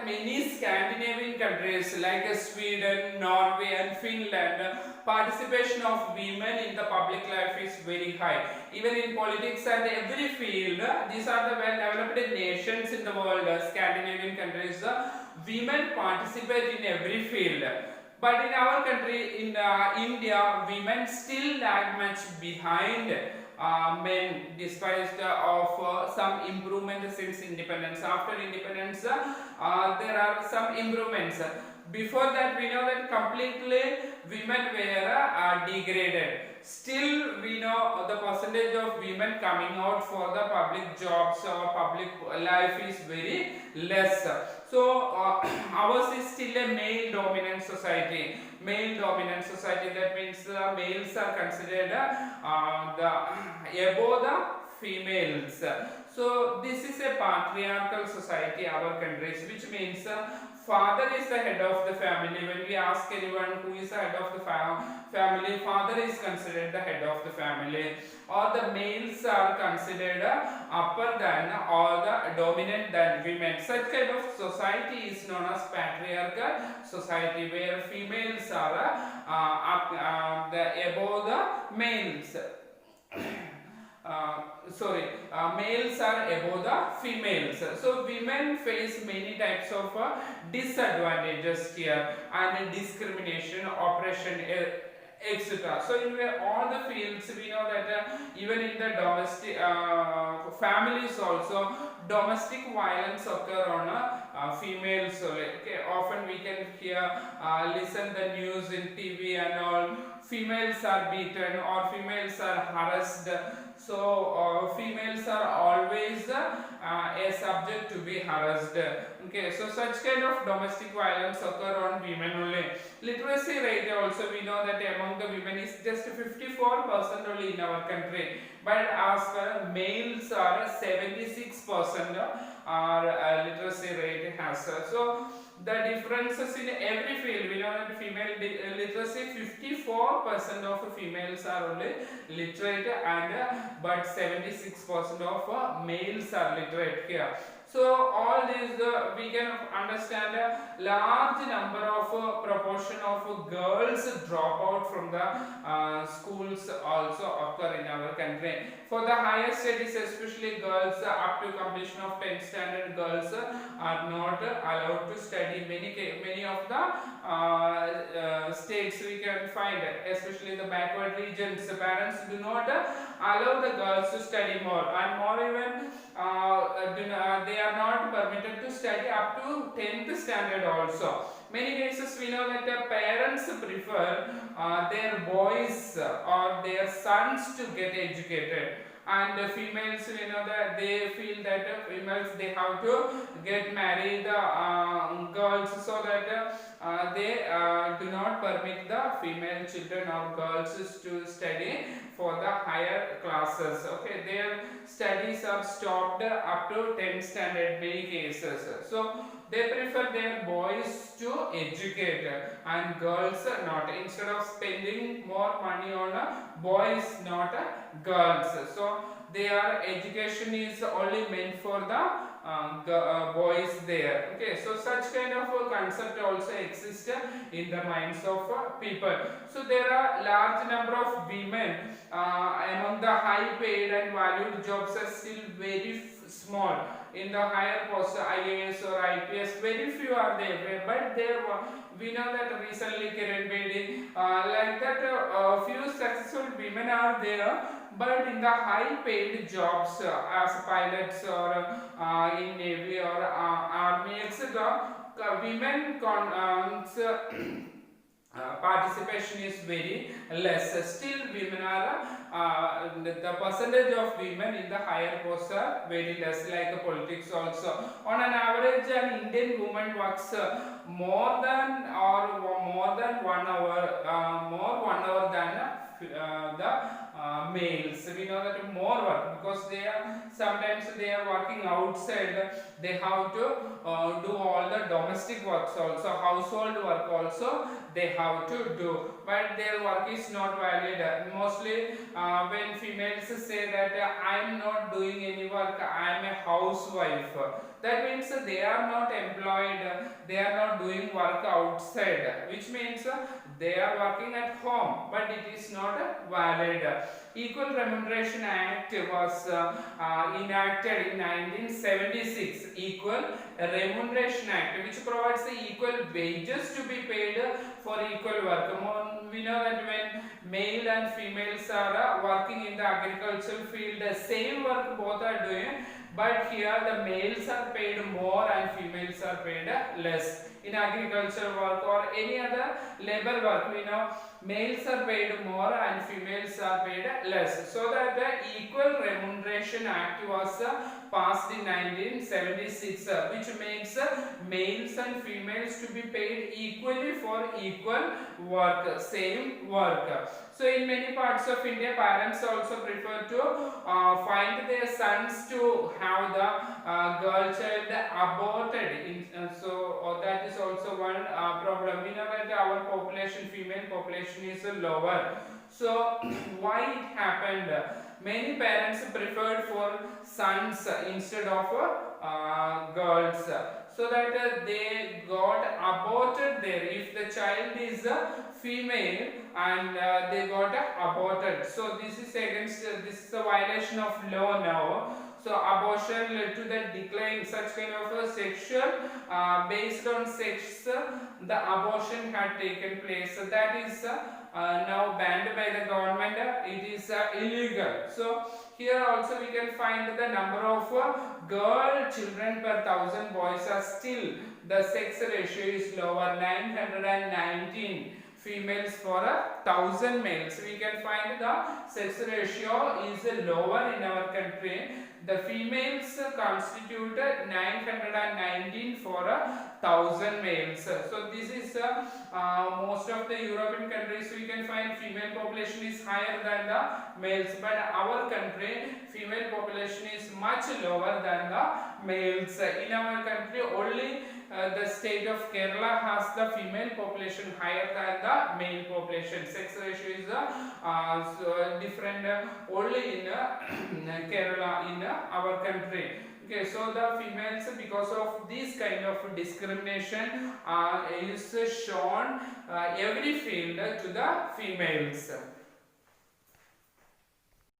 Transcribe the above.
many Scandinavian countries like Sweden, Norway and Finland, participation of women in the public life is very high. Even in politics and every field, these are the well-developed nations in the world, Scandinavian countries, women participate in every field. But in our country, in India, women still lag much behind men, despite of some improvement since independence. After independence, there are some improvements. Before that, we know that completely women were degraded. Still, we know the percentage of women coming out for the public jobs or public life is very less. So, ours is still a male dominant society. Male dominant society, that means males are considered above the females. So this is a patriarchal society, our countries, which means father is the head of the family. When we ask anyone who is the head of the family, father is considered the head of the family, or the males are considered upper than or the dominant than women. Such kind of society is known as patriarchal society, where females are above the males. Males are above the females. So women face many types of disadvantages here, and discrimination, oppression, etc. So in all the fields, we know that even in the domestic families also, domestic violence occur on females. So okay, often we can hear, listen the news in TV and all. Females are beaten or females are harassed. So females are always a subject to be harassed. Okay, so such kind of domestic violence occur on women only. Literacy rate also, we know that among the women is just 54% only in our country, but as per males are 76% our literacy rate has. So the differences in every field, we know that female literacy, 54% of females are only literate, and but 76% of males are literate here. So all these we can understand a large number of proportion of girls drop out from the schools also occur in our country. For the higher studies, especially girls up to completion of 10th standard, girls are not allowed to study. Many of the states we can find, especially the backward regions, the parents do not allow the girls to study more, and more even they are not permitted to study up to 10th standard also. Many cases we know that the parents prefer their boys or their sons to get educated, and the females, we know that they feel that females, they have to get married girls, so that they do not permit the female children or girls to study for the higher classes. Okay, their studies are stopped up to 10th standard many cases. So they prefer their boys to educate and girls not. Instead of spending more money on boys, not girls. So their education is only meant for the boys there. Okay, so such kind of concept also exists in the minds of people. So there are large number of women among the high paid and valued jobs are still very small. In the higher post, IAS or IPS, very few are there, but there we know that recently Kiran Bedi, like that few successful women are there, but in the high paid jobs as pilots or in Navy or Army, etc., women participation is very less. Still women are the percentage of women in the higher posts are very less, like politics also. On an average, an Indian woman works more than 1 hour than the males. We know that more work, because sometimes they are working outside. They have to do all the domestic works also, household work also they have to do, but their work is not valid. Mostly when females say that I am not doing any work, work, I am a housewife. That means they are not employed, they are not doing work outside, which means they are working at home, but it is not valid. Equal Remuneration Act was enacted in 1976. Equal Remuneration Act, which provides the equal wages to be paid for equal work. We know that when male and females are working in the agricultural field, the same work both are doing, but here the males are paid more and females are paid less. In agricultural work or any other labor work, we know males are paid more and females are paid less. So that the Equal Remuneration Act was passed in 1976, which makes males and females to be paid equally for equal work, same work. So in many parts of India, parents also prefer to find their sons to have the girl child aborted. So that is also one problem. We know that our population, female population, is lower. So why it happened? Many parents preferred for sons instead of girls, so that they got aborted there. If the child is female and they got aborted, so this is against this is a violation of law now. So abortion led to the decline, such kind of a sexual based on sex, the abortion had taken place. So that is now banned by the government. It is illegal. So here also we can find the number of girl children per 1,000 boys are still, the sex ratio is lower, 919 females for 1,000 males. We can find the sex ratio is lower in our country. The females constitute 919 for 1,000 males. So this is most of the European countries we can find female population is higher than the males, but our country female population is much lower than the males. In our country only the state of Kerala has the female population higher than the male population. Sex ratio is different only in Kerala, in our country. Okay, so the females, because of this kind of discrimination, is shown every field to the females.